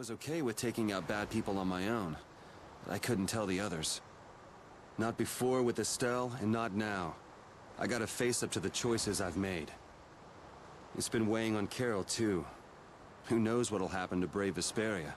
was okay with taking out bad people on my own, but I couldn't tell the others. Not before with Estelle, and not now. I gotta face up to the choices I've made. It's been weighing on Carol, too. Who knows what'll happen to brave Vesperia?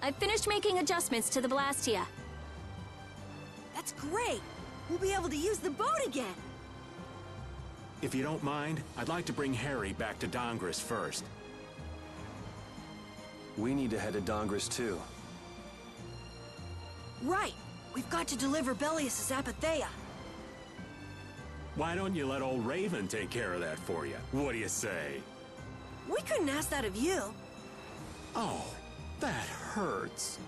I've finished making adjustments to the Blastia. That's great! We'll be able to use the boat again! If you don't mind, I'd like to bring Harry back to Dongris first. We need to head to Dongris too. Right! We've got to deliver Bellius's Apatheia. Why don't you let old Raven take care of that for you? What do you say? We couldn't ask that of you. Oh, that hurts.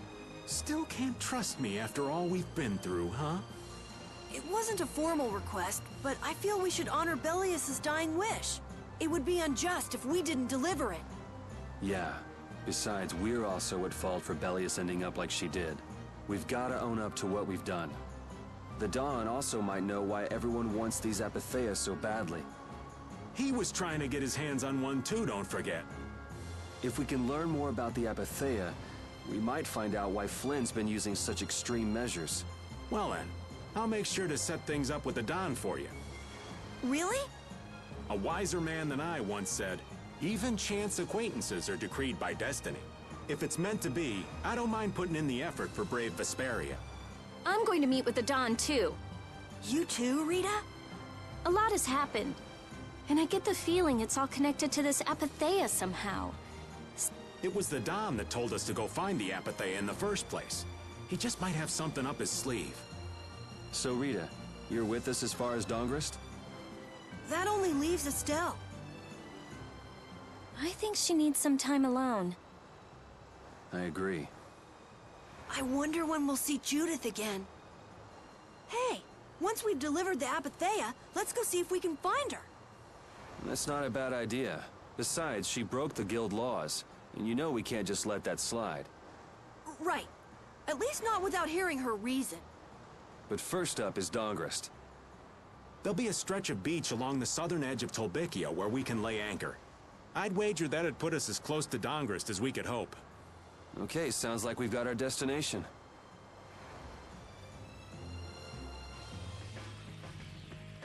Still can't trust me after all we've been through, huh? It wasn't a formal request, but I feel we should honor Bellius's dying wish. It would be unjust if we didn't deliver it. Yeah. Besides, we're also at fault for Bellius ending up like she did. We've got to own up to what we've done. The Don also might know why everyone wants these Apatheias so badly. He was trying to get his hands on one too, don't forget. If we can learn more about the Apatheia, we might find out why Flynn's been using such extreme measures. Well then, I'll make sure to set things up with the Don for you. Really? A wiser man than I once said, even chance acquaintances are decreed by destiny. If it's meant to be, I don't mind putting in the effort for brave Vesperia. I'm going to meet with the Don, too. You too, Rita? A lot has happened. And I get the feeling it's all connected to this Apatheia somehow. It was the Don that told us to go find the Apatheia in the first place. He just might have something up his sleeve. So Rita, you're with us as far as Dongrist? That only leaves Estelle. I think she needs some time alone. I agree. I wonder when we'll see Judith again. Hey, once we've delivered the Apatheia, let's go see if we can find her. That's not a bad idea. Besides, she broke the guild laws, and you know we can't just let that slide. Right. At least not without hearing her reason. But first up is Dongrist. There'll be a stretch of beach along the southern edge of Tolbikia where we can lay anchor. I'd wager that'd put us as close to Dongrist as we could hope. Okay, sounds like we've got our destination.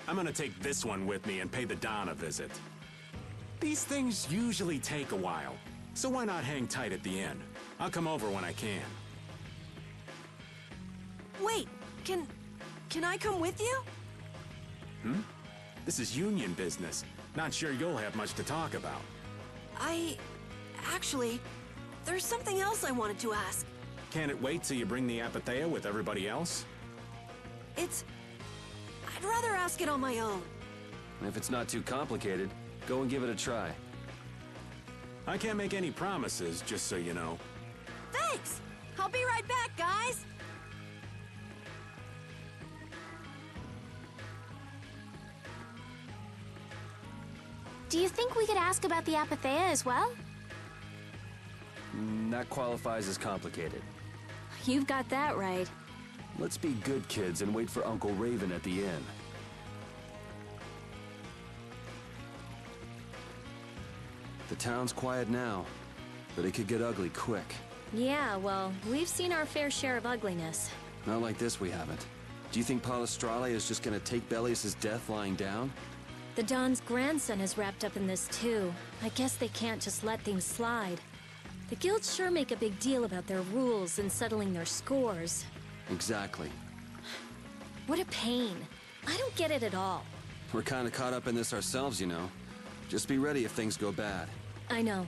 I'm gonna take this one with me and pay the Don a visit. These things usually take a while, so why not hang tight at the end? I'll come over when I can. Wait, can I come with you? This is union business. Not sure you'll have much to talk about. Actually, there's something else I wanted to ask. Can it wait till you bring the Apatheia with everybody else? I'd rather ask it on my own. If it's not too complicated, go and give it a try. I can't make any promises, just so you know. Thanks! I'll be right back, guys! Do you think we could ask about the Apatheia as well? That qualifies as complicated. You've got that right. Let's be good kids and wait for Uncle Raven at the inn. The town's quiet now, but it could get ugly quick. Yeah, well, we've seen our fair share of ugliness. Not like this, we haven't. Do you think Palestrale is just gonna take Bellius's death lying down? The Don's grandson is wrapped up in this too. I guess they can't just let things slide. The guilds sure make a big deal about their rules and settling their scores. Exactly. What a pain. I don't get it at all. We're kinda caught up in this ourselves, you know. Just be ready if things go bad. I know.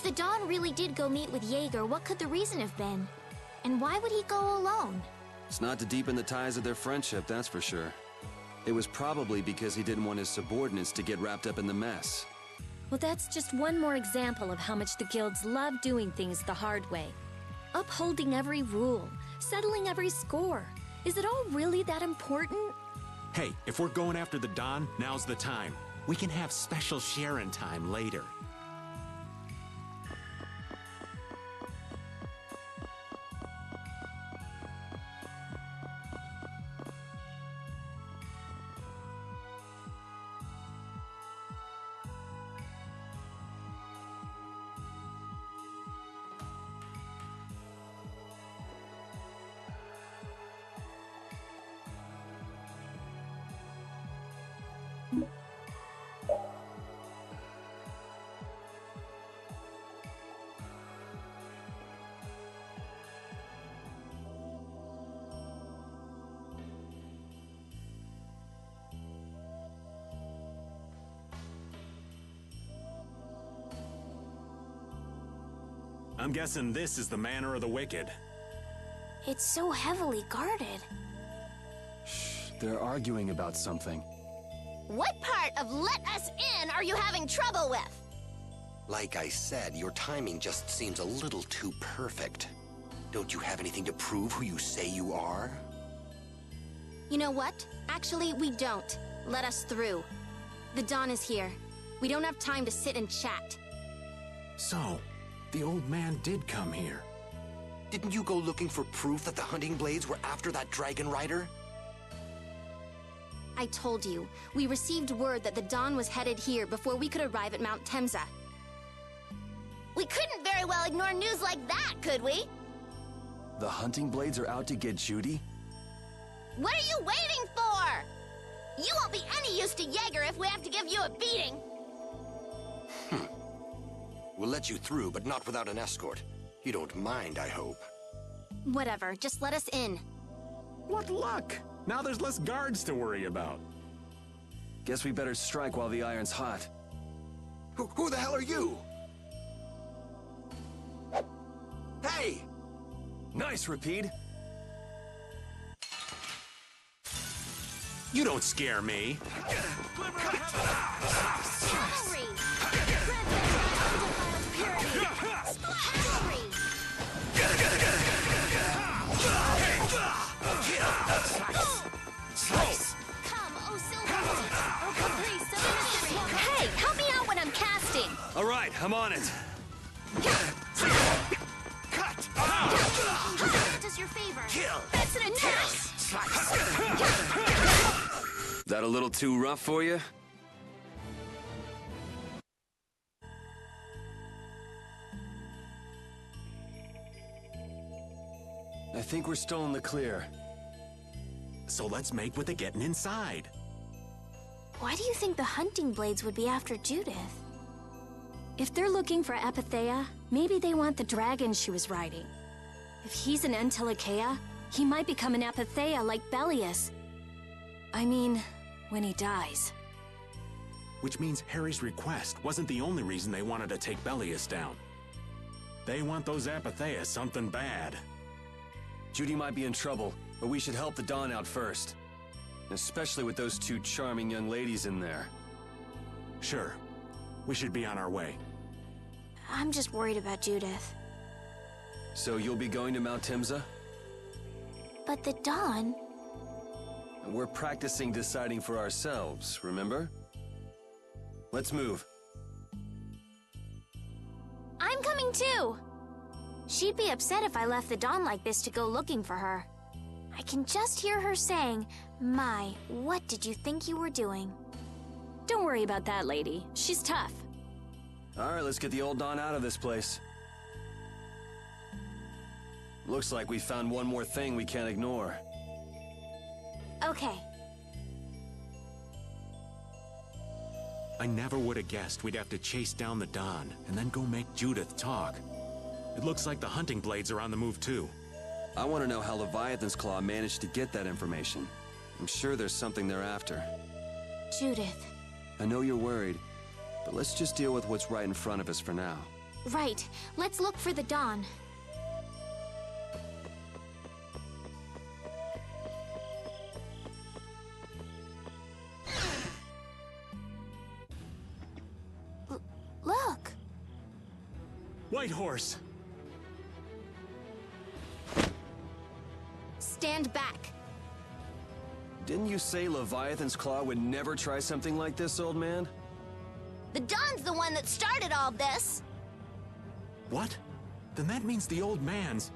If the Don really did go meet with Jaeger, what could the reason have been? And why would he go alone? It's not to deepen the ties of their friendship, that's for sure. It was probably because he didn't want his subordinates to get wrapped up in the mess. Well, that's just one more example of how much the guilds love doing things the hard way. Upholding every rule, settling every score. Is it all really that important? Hey, if we're going after the Don, now's the time. We can have special sharing time later. I'm guessing this is the Manor of the Wicked. It's so heavily guarded. Shh, they're arguing about something. What part of let us in are you having trouble with? Like I said, your timing just seems a little too perfect. Don't you have anything to prove who you say you are? You know what? Actually, we don't. Let us through. The Don is here. We don't have time to sit and chat. So, the old man did come here. Didn't you go looking for proof that the hunting blades were after that dragon rider? I told you, we received word that the Don was headed here before we could arrive at Mount Temza. We couldn't very well ignore news like that, could we? The hunting blades are out to get Judy? What are you waiting for? You won't be any use to Jaeger if we have to give you a beating. We'll let you through, but not without an escort. You don't mind, I hope. Whatever, just let us in. What luck! Now there's less guards to worry about. Guess we better strike while the iron's hot. Who the hell are you? Hey! Nice, Rapide. You don't scare me. Cavalry! Come, oh Silver! Oh Caprice, so Hey, help me out when I'm casting! All right, I'm on it. does your favor. That's an attack! That a little too rough for you? I think we're still in the clear. So let's make with the getting inside. Why do you think the hunting blades would be after Judith? If they're looking for Apatheia, maybe they want the dragon she was riding. If he's an Entelekea, he might become an Apatheia like Belius. I mean, when he dies. Which means Harry's request wasn't the only reason they wanted to take Belius down. They want those Apatheia something bad. Judy might be in trouble, but we should help the Dawn out first. Especially with those two charming young ladies in there. Sure. We should be on our way. I'm just worried about Judith. So you'll be going to Mount Timza? But the Dawn... We're practicing deciding for ourselves, remember? Let's move. I'm coming too! She'd be upset if I left the Dawn like this to go looking for her. I can just hear her saying, "My, what did you think you were doing?" Don't worry about that lady. She's tough. All right, let's get the old Dawn out of this place. Looks like we found one more thing we can't ignore. Okay. I never would have guessed we'd have to chase down the Dawn and then go make Judith talk. It looks like the hunting blades are on the move too. I want to know how Leviathan's Claw managed to get that information. I'm sure there's something they're after. Judith. I know you're worried, but let's just deal with what's right in front of us for now. Right. Let's look for the Dawn. Look! White horse! Stand back. Didn't you say Leviathan's Claw would never try something like this, old man? The Dawn's the one that started all this. What? Then that means the old man's...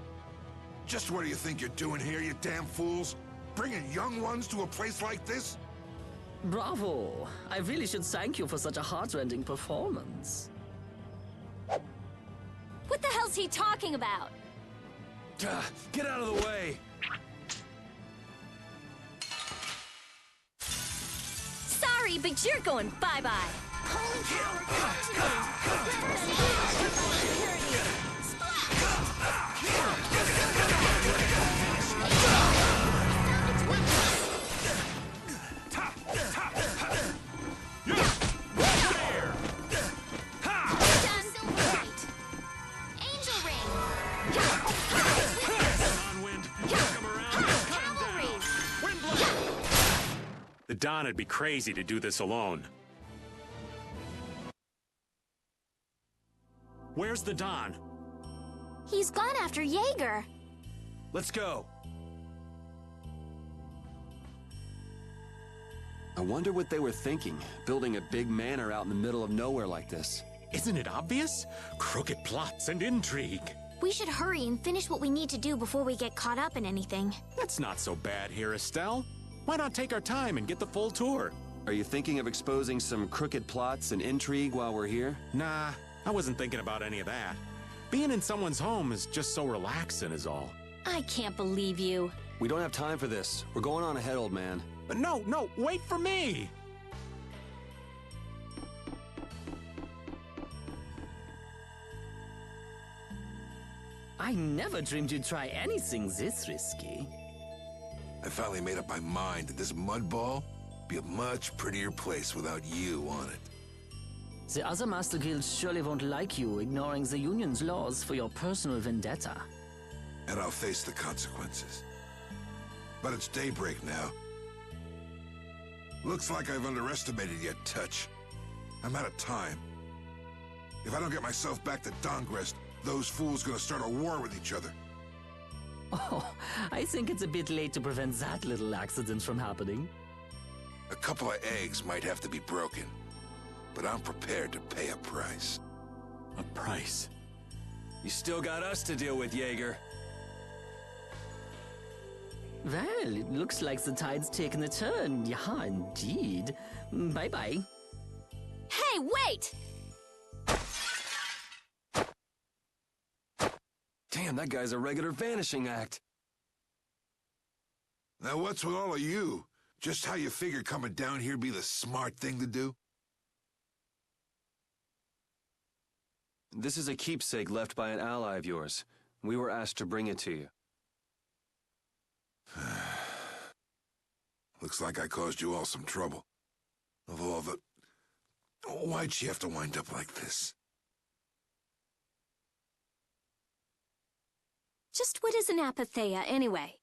Just what do you think you're doing here, you damn fools? Bringing young ones to a place like this? Bravo! I really should thank you for such a heart-rending performance. What the hell's he talking about? Get out of the way! Sorry, but you're going bye-bye. Holy power The Dawn would be crazy to do this alone. Where's the Dawn? He's gone after Jaeger. Let's go! I wonder what they were thinking, building a big manor out in the middle of nowhere like this. Isn't it obvious? Crooked plots and intrigue. We should hurry and finish what we need to do before we get caught up in anything. That's not so bad here, Estelle. Why not take our time and get the full tour? Are you thinking of exposing some crooked plots and intrigue while we're here? Nah, I wasn't thinking about any of that. Being in someone's home is just so relaxing is all. I can't believe you. We don't have time for this. We're going on ahead, old man. But no, wait for me! I never dreamed you'd try anything this risky. I finally made up my mind that this mud ball would be a much prettier place without you on it. The other Master Guilds surely won't like you ignoring the Union's laws for your personal vendetta. And I'll face the consequences. But it's daybreak now. Looks like I've underestimated your touch. I'm out of time. If I don't get myself back to Dongrest, those fools gonna start a war with each other. Oh, I think it's a bit late to prevent that little accident from happening. A couple of eggs might have to be broken, but I'm prepared to pay a price. A price? You still got us to deal with, Jaeger. Well, it looks like the tide's taken a turn. Yeah, indeed. Bye-bye. Hey, wait! Damn, that guy's a regular vanishing act. Now what's with all of you? Just how you figure coming down here be the smart thing to do? This is a keepsake left by an ally of yours. We were asked to bring it to you. Looks like I caused you all some trouble. Of all the... Why'd she have to wind up like this? Just what is an apatheia, anyway?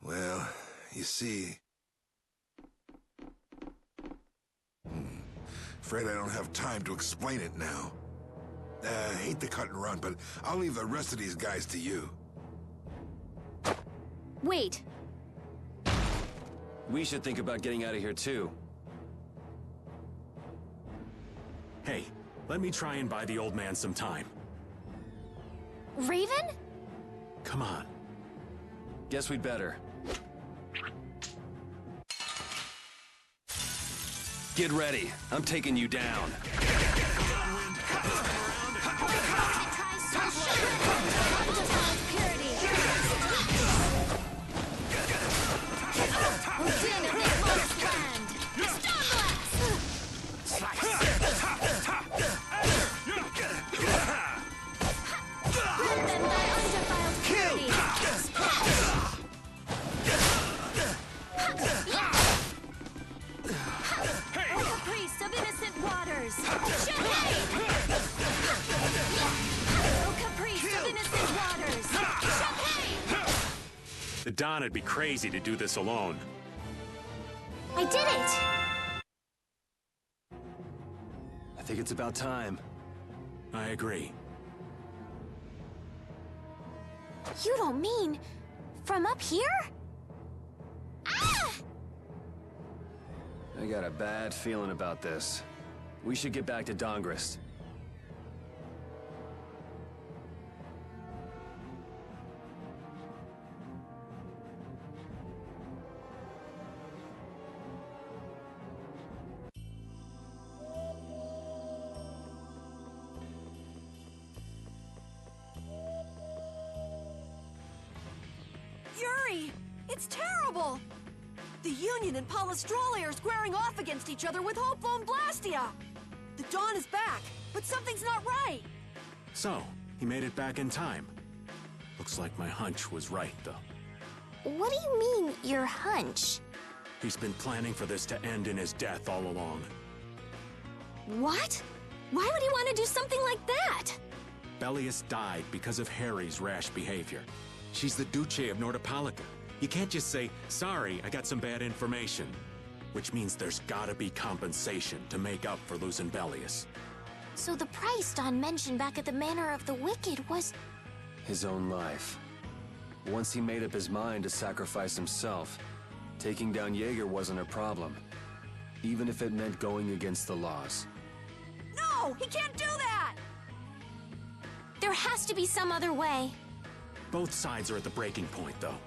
Well, you see... Afraid I don't have time to explain it now. Hate to cut and run, but I'll leave the rest of these guys to you. Wait. We should think about getting out of here, too. Hey, let me try and buy the old man some time. Raven? Come on. Guess we'd better. Get ready. I'm taking you down. Priest of innocent waters! Don'd be crazy to do this alone. I did it! I think it's about time. I agree. You don't mean... from up here? Ah! I got a bad feeling about this. We should get back to Dongrist. Yuri! It's terrible! The Union and Palestrale are squaring off against each other with Hopeful and Blastia! The Dawn is back, but something's not right! So, he made it back in time. Looks like my hunch was right, though. What do you mean, your hunch? He's been planning for this to end in his death all along. What? Why would he want to do something like that? Bellius died because of Harry's rash behavior. She's the Duce of Nordopolica. You can't just say, sorry, I got some bad information. Which means there's gotta be compensation to make up for losing Bellius. So the price Don mentioned back at the Manor of the Wicked was... His own life. Once he made up his mind to sacrifice himself, taking down Jaeger wasn't a problem. Even if it meant going against the laws. No! He can't do that! There has to be some other way. Both sides are at the breaking point, though.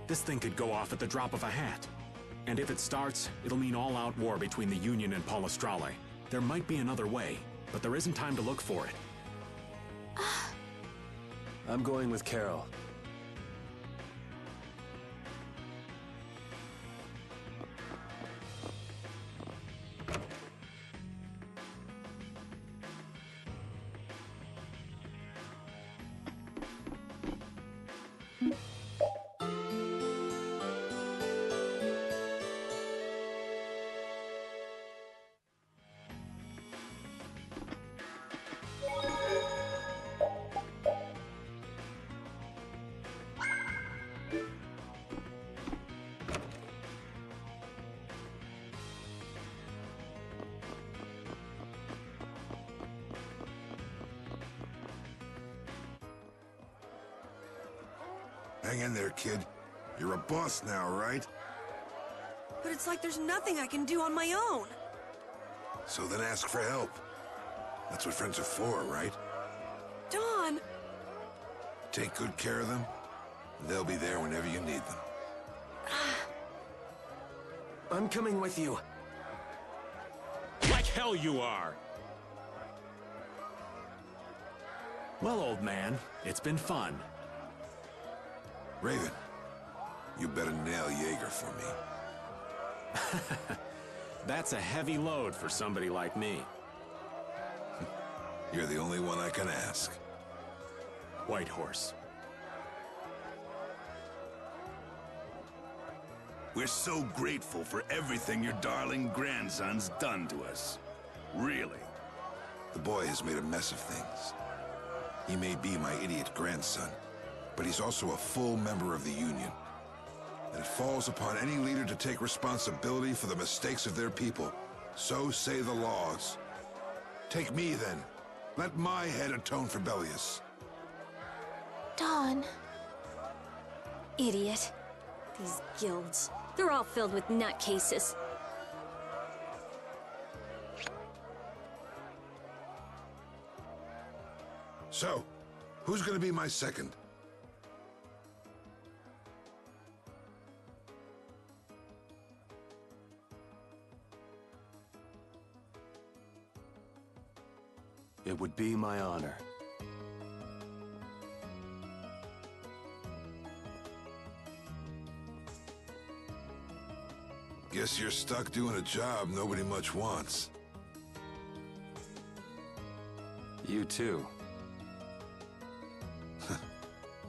This thing could go off at the drop of a hat. And if it starts, it'll mean all-out war between the Union and Palestrale. There might be another way, but there isn't time to look for it. I'm going with Carol. Hang in there, kid. You're a boss now, right? But it's like there's nothing I can do on my own. So then ask for help. That's what friends are for, right? Don! Take good care of them, and they'll be there whenever you need them. I'm coming with you. Like hell you are! Well, old man, it's been fun. Raven, you better nail Jaeger for me. That's a heavy load for somebody like me. You're the only one I can ask. Whitehorse. We're so grateful for everything your darling grandson's done to us. Really. The boy has made a mess of things. He may be my idiot grandson, but he's also a full member of the Union. And it falls upon any leader to take responsibility for the mistakes of their people. So say the laws. Take me, then. Let my head atone for Bellius. Don. Idiot. These guilds. They're all filled with nutcases. So, who's gonna be my second? It would be my honor. Guess you're stuck doing a job nobody much wants. You too.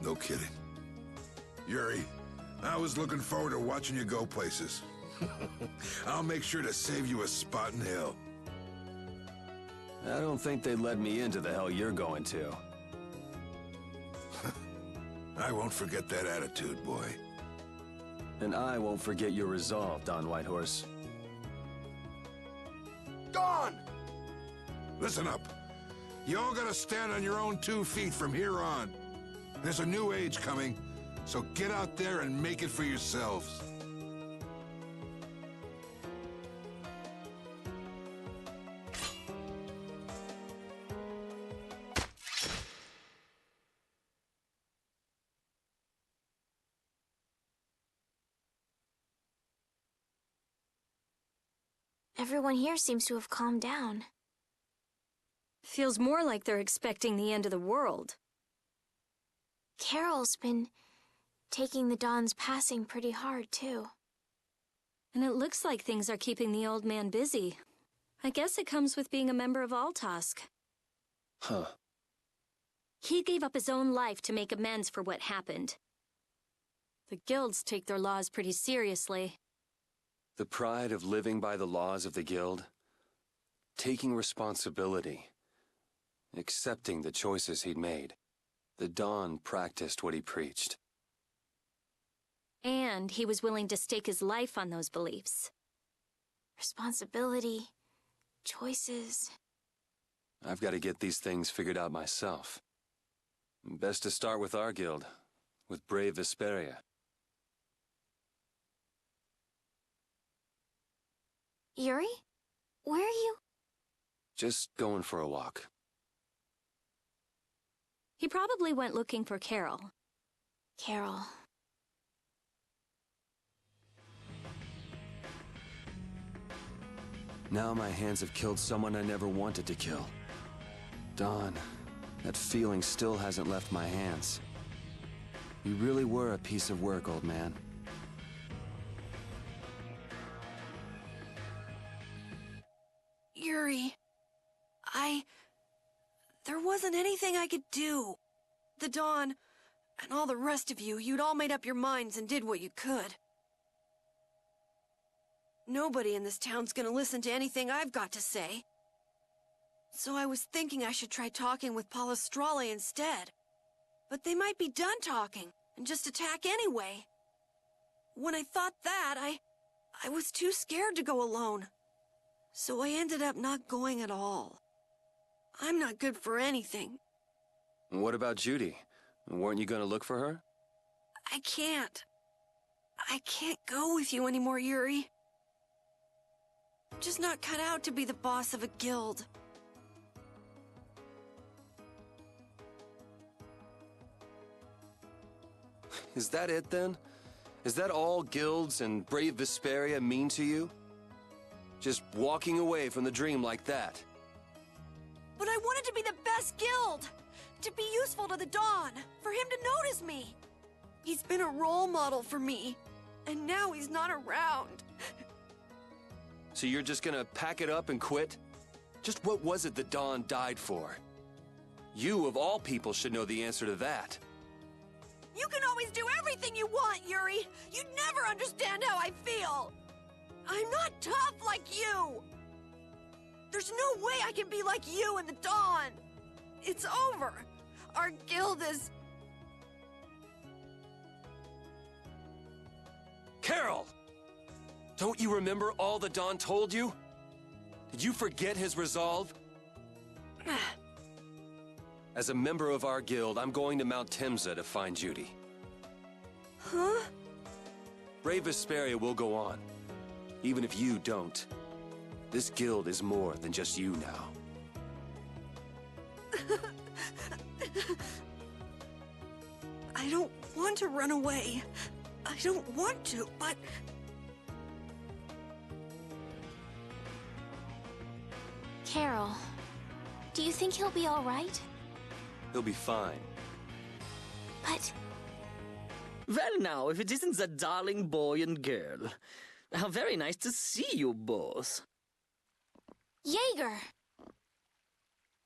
No kidding. Yuri, I was looking forward to watching you go places. I'll make sure to save you a spot in hell. I don't think they'd let me into the hell you're going to. I won't forget that attitude, boy. And I won't forget your resolve, Don Whitehorse. Dawn! Listen up. You all gotta stand on your own 2 feet from here on. There's a new age coming, so get out there and make it for yourselves. Everyone here seems to have calmed down. Feels more like they're expecting the end of the world. Carol's been taking the Dawn's passing pretty hard, too. And it looks like things are keeping the old man busy. I guess it comes with being a member of Altosk. Huh. He gave up his own life to make amends for what happened. The guilds take their laws pretty seriously. The pride of living by the laws of the guild, taking responsibility, accepting the choices he'd made. The Dawn practiced what he preached. And he was willing to stake his life on those beliefs. Responsibility, choices. I've got to get these things figured out myself. Best to start with our guild, with brave Vesperia. Yuri? Where are you? Just going for a walk. He probably went looking for Carol. Carol. Now my hands have killed someone I never wanted to kill. Dawn, that feeling still hasn't left my hands. You really were a piece of work, old man. Yuri, there wasn't anything I could do. The Dawn, and all the rest of you, you'd all made up your minds and did what you could. Nobody in this town's gonna listen to anything I've got to say. So I was thinking I should try talking with Palestrale instead. But they might be done talking, and just attack anyway. When I thought that, I was too scared to go alone. So I ended up not going at all. I'm not good for anything. What about Judy? Weren't you gonna look for her? I can't. I can't go with you anymore, Yuri. I'm just not cut out to be the boss of a guild. Is that it, then? Is that all guilds and brave Vesperia mean to you? Just walking away from the dream like that? But I wanted to be the best guild! To be useful to the Dawn, for him to notice me! He's been a role model for me, and now he's not around. So you're just gonna pack it up and quit? Just what was it the Dawn died for? You, of all people, should know the answer to that. You can always do everything you want, Yuri! You'd never understand how I feel! I'm not tough like you! There's no way I can be like you and the Dawn! It's over! Our guild is... Carol! Don't you remember all the Dawn told you? Did you forget his resolve? As a member of our guild, I'm going to Mount Temza to find Judy. Huh? Brave Vesperia will go on, even if you don't. This guild is more than just you now. I don't want to run away. I don't want to, but... Carol, do you think he'll be all right? He'll be fine. But... Well now, if it isn't the darling boy and girl. How very nice to see you both. Jaeger!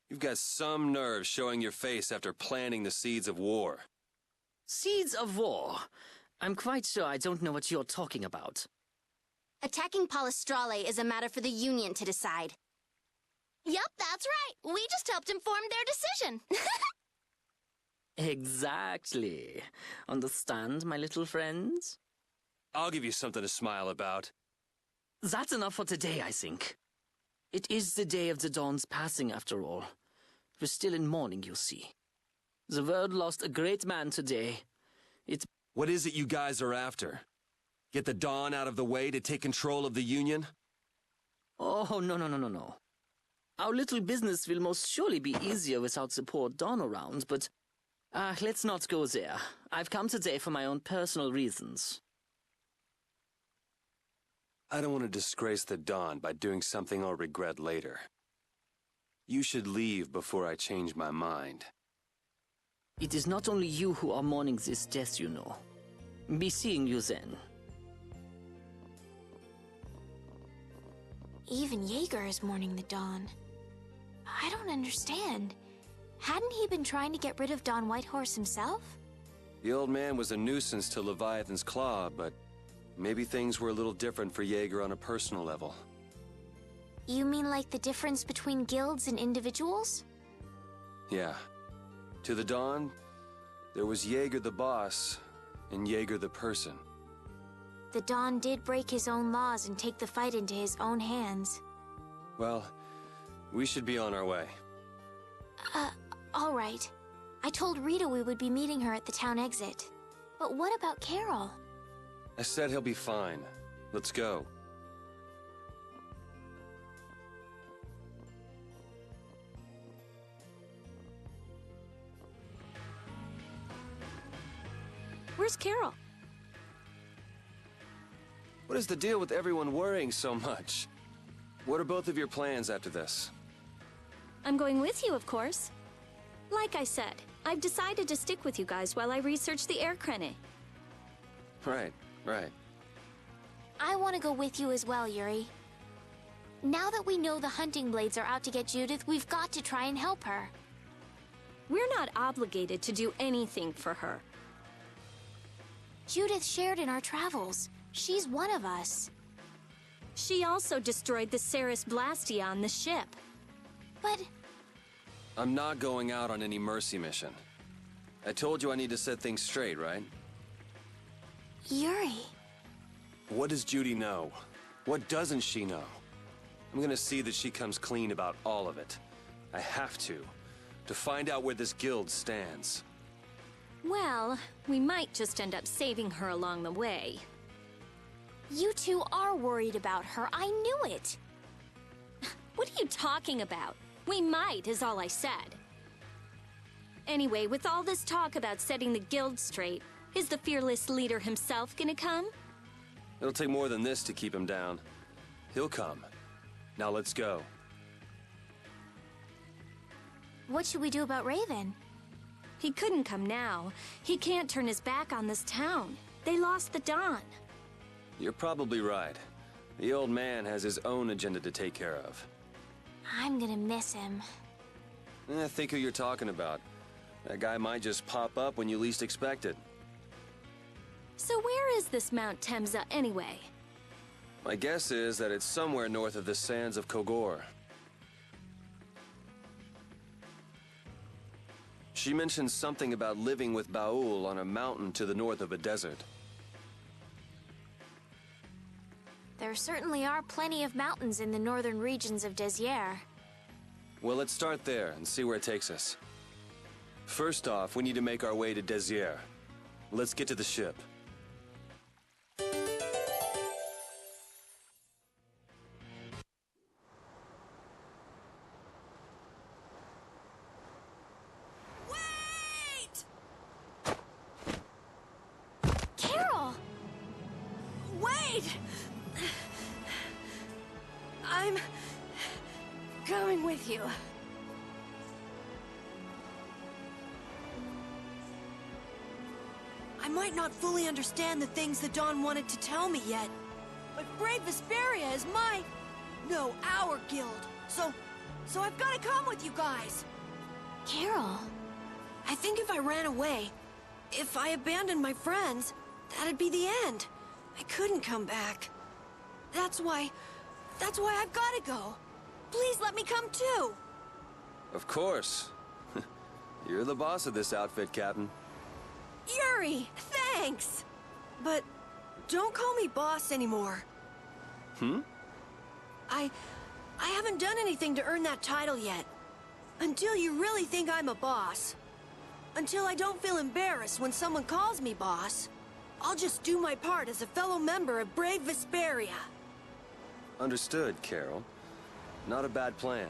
You've got some nerve showing your face after planting the seeds of war. Seeds of war? I'm quite sure I don't know what you're talking about. Attacking Palestrale is a matter for the Union to decide. Yep, that's right. We just helped inform their decision. Exactly. Understand, my little friends? I'll give you something to smile about. That's enough for today, I think. It is the day of the Dawn's passing, after all. We're still in mourning, you see. The world lost a great man today. What is it you guys are after? Get the Dawn out of the way to take control of the Union? Oh, no. Our little business will most surely be easier without support Dawn around, but... let's not go there. I've come today for my own personal reasons. I don't want to disgrace the Dawn by doing something I'll regret later. You should leave before I change my mind. It is not only you who are mourning this death, you know. Be seeing you then. Even Jaeger is mourning the Dawn. I don't understand. Hadn't he been trying to get rid of Don Whitehorse himself? The old man was a nuisance to Leviathan's Claw, but maybe things were a little different for Jaeger on a personal level. You mean like the difference between guilds and individuals? Yeah. To the Dawn, there was Jaeger the boss, and Jaeger the person. The Dawn did break his own laws and take the fight into his own hands. Well, we should be on our way. All right. I told Rita we would be meeting her at the town exit. But what about Carol? I said he'll be fine. Let's go. Where's Carol? What is the deal with everyone worrying so much? What are both of your plans after this? I'm going with you, of course. Like I said, I've decided to stick with you guys while I research the air crene. Right. I want to go with you as well, Yuri. Now that we know the hunting blades are out to get Judith, we've got to try and help her. We're not obligated to do anything for her. Judith shared in our travels. She's one of us. She also destroyed the Ceres Blastia on the ship. But... I'm not going out on any mercy mission. I told you I need to set things straight, right? Yuri... What does Judy know? What doesn't she know? I'm gonna see that she comes clean about all of it. I have to find out where this guild stands. Well, we might just end up saving her along the way. You two are worried about her. I knew it. What are you talking about? We might, is all I said. Anyway, with all this talk about setting the guild straight, is the fearless leader himself gonna come? It'll take more than this to keep him down. He'll come. Now let's go. What should we do about Raven? He couldn't come now. He can't turn his back on this town. They lost the Dawn. You're probably right. The old man has his own agenda to take care of. I'm gonna miss him. Think who you're talking about. That guy might just pop up when you least expect it. So where is this Mount Temza anyway? My guess is that it's somewhere north of the sands of Kogor. She mentioned something about living with Baul on a mountain to the north of a desert. There certainly are plenty of mountains in the northern regions of Desier. Well, let's start there and see where it takes us. First off, we need to make our way to Desier. Let's get to the ship. Wait! Carol! Wait! I'm going with you. I might not fully understand the things that Dawn wanted to tell me yet, but Brave Vesperia is no, our guild. So I've got to come with you guys. Carol... I think if I ran away, if I abandoned my friends, that'd be the end. I couldn't come back. That's why I've got to go. Please let me come too. Of course. You're the boss of this outfit, Captain. Yuri, thanks. But Don't call me boss anymore. Hmm? I haven't done anything to earn that title yet. Until you really think I'm a boss. Until I don't feel embarrassed when someone calls me boss. I'll just do my part as a fellow member of brave Vesperia. Understood, Carol. Not a bad plan.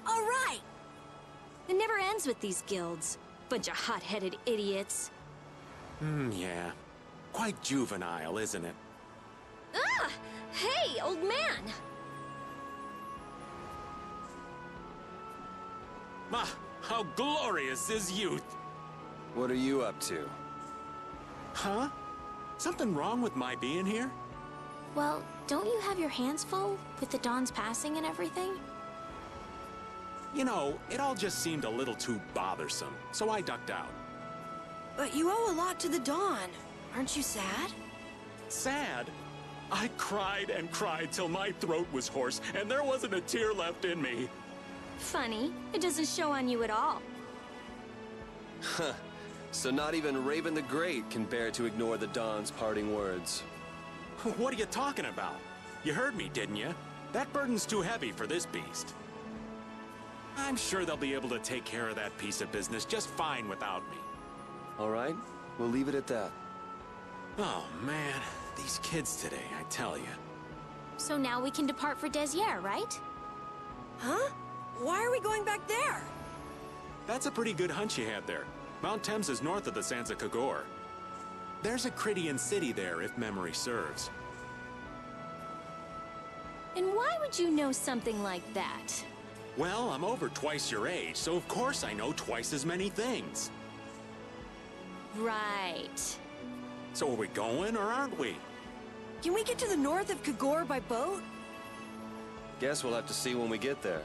All right! It never ends with these guilds. Bunch of hot-headed idiots. Yeah. Quite juvenile, isn't it? Ah! Hey, old man! Ah, how glorious is youth! What are you up to? Huh? Something wrong with my being here? Well, don't you have your hands full with the Dawn's passing and everything? You know, it all just seemed a little too bothersome, so I ducked out. But you owe a lot to the Dawn. Aren't you sad? Sad? I cried and cried till my throat was hoarse, and there wasn't a tear left in me. Funny, it doesn't show on you at all. Huh. So not even Raven the Great can bear to ignore the Dawn's parting words. What are you talking about? You heard me, didn't you? That burden's too heavy for this beast. I'm sure they'll be able to take care of that piece of business just fine without me. All right, we'll leave it at that. Oh, man. These kids today, I tell you. So now we can depart for Desier, right? Huh? Why are we going back there? That's a pretty good hunch you had there. Mount Thames is north of the Sands of Kagor. There's a Krydian city there, if memory serves. And why would you know something like that? Well, I'm over twice your age, so of course I know twice as many things. Right. So are we going, or aren't we? Can we get to the north of Kagor by boat? Guess we'll have to see when we get there.